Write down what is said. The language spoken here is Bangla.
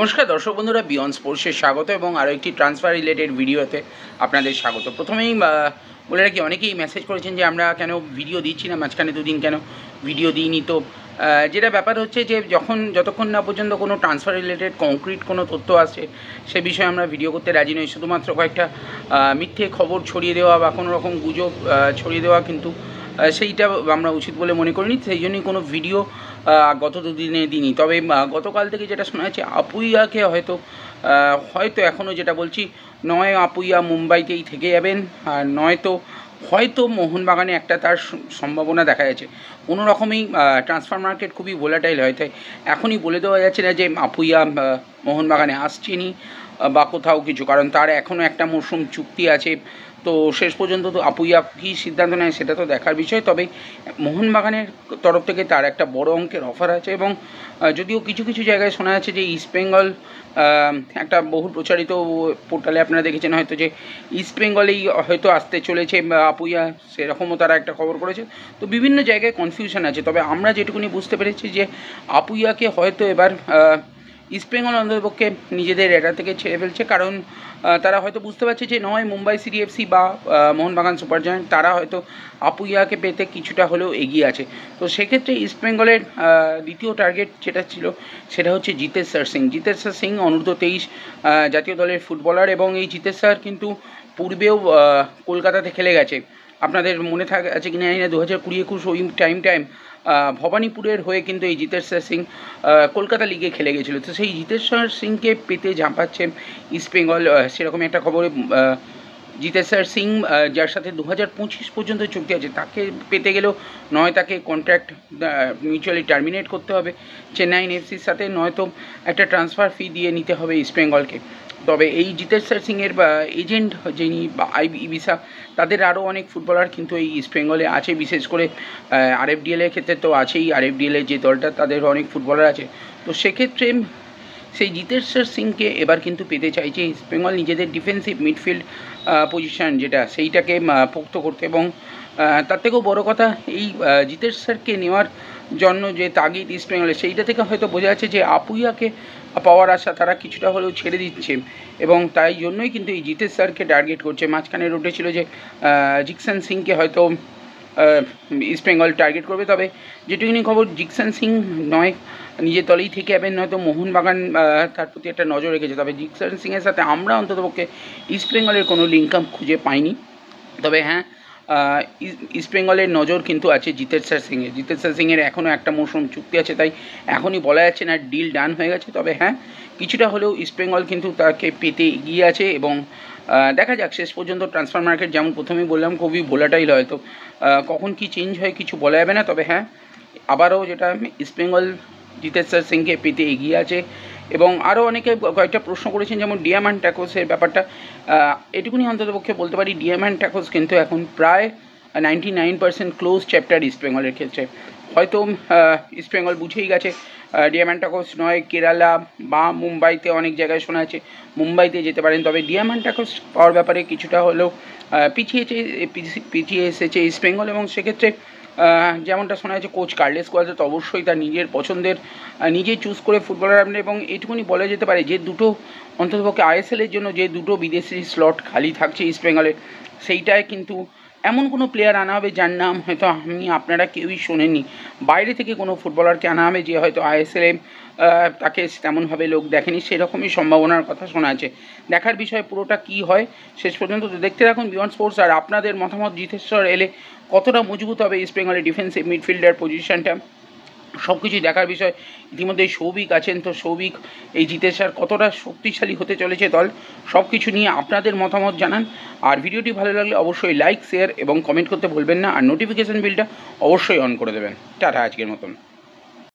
নমস্কার দর্শক বন্ধুরা, বিয়ন্ড স্পোর্টসে স্বাগত এবং আরও একটি ট্রান্সফার রিলেটেড ভিডিওতে আপনাদের স্বাগত। প্রথমেই বলে রাখি, অনেকেই মেসেজ করেছেন যে আমরা কেন ভিডিও দিচ্ছি না, মাঝখানে দুদিন কেন ভিডিও দিইনি। তো যেটা ব্যাপার হচ্ছে যে যতক্ষণ না পর্যন্ত কোনো ট্রান্সফার রিলেটেড কংক্রিট কোনো তথ্য আসছে সে বিষয়ে আমরা ভিডিও করতে রাজি নই। শুধুমাত্র কয়েকটা মিথ্যে খবর ছড়িয়ে দেওয়া বা কোনো রকম গুজব ছড়িয়ে দেওয়া কিন্তু সেইটা আমরা উচিত বলে মনে করিনি। সেই জন্যই কোনো ভিডিও গত দুদিনে দিইনি। তবে গতকাল থেকে যেটা শোনা যাচ্ছে, আপুইয়াকে হয়তো এখনও যেটা বলছি, নয় আপুইয়া মুম্বাইতেই থেকে যাবেন, আর নয়তো হয়তো মোহনবাগানে একটা তার সম্ভাবনা দেখা যাচ্ছে। কোনো রকমই ট্রান্সফার মার্কেট খুবই ভোলাটাইল হয়, তাই এখনই বলে দেওয়া যাচ্ছে না যে আপুইয়া মোহনবাগানে আসছেনি বা কোথাও কিছু, কারণ তার এখনও একটা মরশুম চুক্তি আছে। তো শেষ পর্যন্ত তো আপুইয়া কী সিদ্ধান্ত নেয় সেটা তো দেখার বিষয়। তবে মোহনবাগানের তরফ থেকে তার একটা বড় অঙ্কের অফার আছে, এবং যদিও কিছু কিছু জায়গায় শোনা যাচ্ছে যে ইস্টবেঙ্গল, একটা বহু প্রচারিত পোর্টালে আপনারা দেখেছেন হয়তো, যে ইস্টবেঙ্গলেই হয়তো আসতে চলেছে আপুইয়া, সেরকমও তারা একটা খবর করেছে। তো বিভিন্ন জায়গায় কনফিউশন আছে। তবে আমরা যেটুকুনি বুঝতে পেরেছি যে আপুইয়াকে হয়তো এবার ইস্টবেঙ্গল অন্ততপক্ষে নিজেদের এটা থেকে ছেড়ে ফেলছে, কারণ তারা হয়তো বুঝতে পারছে যে নয় মুম্বাই সিটি এফসি বা মোহনবাগান সুপার জায়ান্ট তারা হয়তো আপুইয়াকে পেতে কিছুটা হলেও এগিয়ে আছে। তো সেক্ষেত্রে ইস্টবেঙ্গলের দ্বিতীয় টার্গেট যেটা ছিল সেটা হচ্ছে জিতেশ্বর সিং অনূর্ধ্ব-23 জাতীয় দলের ফুটবলার, এবং এই জিতেশ্বর কিন্তু পূর্বেও কলকাতাতে খেলে গেছে। আপনাদের মনে আছে কি না জানি না, 2020-21 ওই টাইম ভবানীপুরের হয়ে কিন্তু এই জিতেশ্বর সিং কলকাতা লিগে খেলে গেছিলো। তো সেই জিতেশ্বর সিংকে পেতে ঝাঁপাচ্ছে ইস্টবেঙ্গল, সেরকম একটা খবরে জিতেশ্বর সিং যার সাথে 2025 পর্যন্ত চুক্তি আছে, তাকে পেতে গেলেও নয় তাকে কন্ট্রাক্ট মিউচুয়ালি টার্মিনেট করতে হবে চেন্নাইন এফসির সাথে, নয়তো একটা ট্রান্সফার ফি দিয়ে নিতে হবে ইস্টবেঙ্গলকে। তবে এই জিতেশ্বর সিংয়ের এজেন্ট যিনি বা ইবিসা, তাদের আরও অনেক ফুটবলার কিন্তু এই ইস্টবেঙ্গলে আছে, বিশেষ করে আরএফডিএলের ক্ষেত্রে তো আছেই। আরএফডিএলের যে দলটা, তাদের অনেক ফুটবলার আছে। তো সেক্ষেত্রে সেই জিতেশ্বর সিংকে এবার কিন্তু পেতে চাইছে ইস্টবেঙ্গল, নিজেদের ডিফেন্সিভ মিডফিল্ড পজিশন যেটা, সেইটাকে পোক্ত করতে। এবং তার থেকেও বড় কথা, এই জিতেশ্বরকে নেওয়ার জন্য যে তাগিদ ইস্টবেঙ্গলের, সেইটা থেকে হয়তো বোঝা যাচ্ছে যে আপুইয়াকে পাওয়ার আশা তারা কিছুটা হলেও ছেড়ে দিচ্ছে, এবং তাই জন্যই কিন্তু এই জিতেশ্বরকে টার্গেট করছে। মাঝখানে উঠেছিল যে জিকসন সিংকে হয়তো ইস্টবেঙ্গল টার্গেট করবে। তবে যেটুকুনি খবর, জিকসন সিং নয় নিজের দলেই থেকে যাবেন, নয়তো মোহনবাগান তার প্রতি একটা নজর রেখেছে। তবে জিকসন সিংয়ের সাথে আমরা অন্ততপক্ষে ইস্টবেঙ্গলের কোনো লিঙ্ক আপ খুঁজে পাইনি। তবে হ্যাঁ, ইস্টবেঙ্গলের নজর কিন্তু আছে জিতেশ্বর সিংয়ের এখনও একটা মৌসুম চুক্তি আছে, তাই এখনই বলা যাচ্ছে না ডিল ডান হয়ে গেছে। তবে হ্যাঁ, কিছুটা হলেও ইস্টবেঙ্গল কিন্তু তাকে পেতে এগিয়ে আছে, এবং দেখা যাক শেষ পর্যন্ত ট্রান্সফার মার্কেট, যেমন প্রথমেই বললাম, খুবই ভোলাটাইল হয়। তো কখন কি চেঞ্জ হয় কিছু বলা যাবে না। তবে হ্যাঁ, আবারও যেটা, ইস্টবেঙ্গল জিতেশ্বর সিংকে পেতে এগিয়ে আছে। এবং আরও অনেকে কয়েকটা প্রশ্ন করেছেন, যেমন ডিয়ামান্টাকোসের ব্যাপারটা। এটুকুনি অন্ততপক্ষে বলতে পারি, ডিয়ামান্টাকোস কিন্তু এখন প্রায় 99% ক্লোজ চ্যাপ্টার ইস্টবেঙ্গলের ক্ষেত্রে। হয়তো ইস্টবেঙ্গল বুঝেই গেছে ডিয়ামান্টাকোস নয় কেরালা বা মুম্বাইতে, অনেক জায়গায় শোনা আছে মুম্বাইতে যেতে পারেন। তবে ডিয়ামান্টাকোস পাওয়ার ব্যাপারে কিছুটা হলেও পিছিয়ে এসেছে ইস্টবেঙ্গল, এবং সেক্ষেত্রে যেমনটা শোনা যাচ্ছে, কোচ কার্লেস কোয়াদ্রাতো তো অবশ্যই তার নিজের পছন্দের নিজে চুজ করে ফুটবলার আনবেন। এবং এটুকুনি বলা যেতে পারে যে দুটো অন্ততপক্ষে আইএসএলের জন্য যে দুটো বিদেশি স্লট খালি থাকছে ইস্টবেঙ্গলের, সেইটায় কিন্তু এমন কোনো প্লেয়ার আনা হবে যার নাম হয়তো আপনারা কেউই শোনেননি। বাইরে থেকে কোনো ফুটবলারকে আনা হবে যে হয়তো আইএসএলে তাকে তেমনভাবে লোক দেখেনি, সেরকমই সম্ভাবনার কথা শোনা আছে। দেখার বিষয় পুরোটা কী হয় শেষ পর্যন্ত। তো দেখতে থাকুন বিয়ন্ড স্পোর্টস। আর আপনাদের মতামত, জিতেশ্বর এলে কতটা মজবুত হবে ইস্টবেঙ্গলের ডিফেন্সিভ মিডফিল্ডার পজিশনটা, সব কিছুই দেখার বিষয়। ইতিমধ্যে সৌভিক আছেন, তো সৌভিক এই জিতেশ্বর কতটা শক্তিশালী হতে চলেছে দল, সব কিছু নিয়ে আপনাদের মতামত জানান। আর ভিডিওটি ভালো লাগলে অবশ্যই লাইক, শেয়ার এবং কমেন্ট করতে ভুলবেন না, আর নোটিফিকেশান বিলটা অবশ্যই অন করে দেবেন। টাটা আজকের মতন।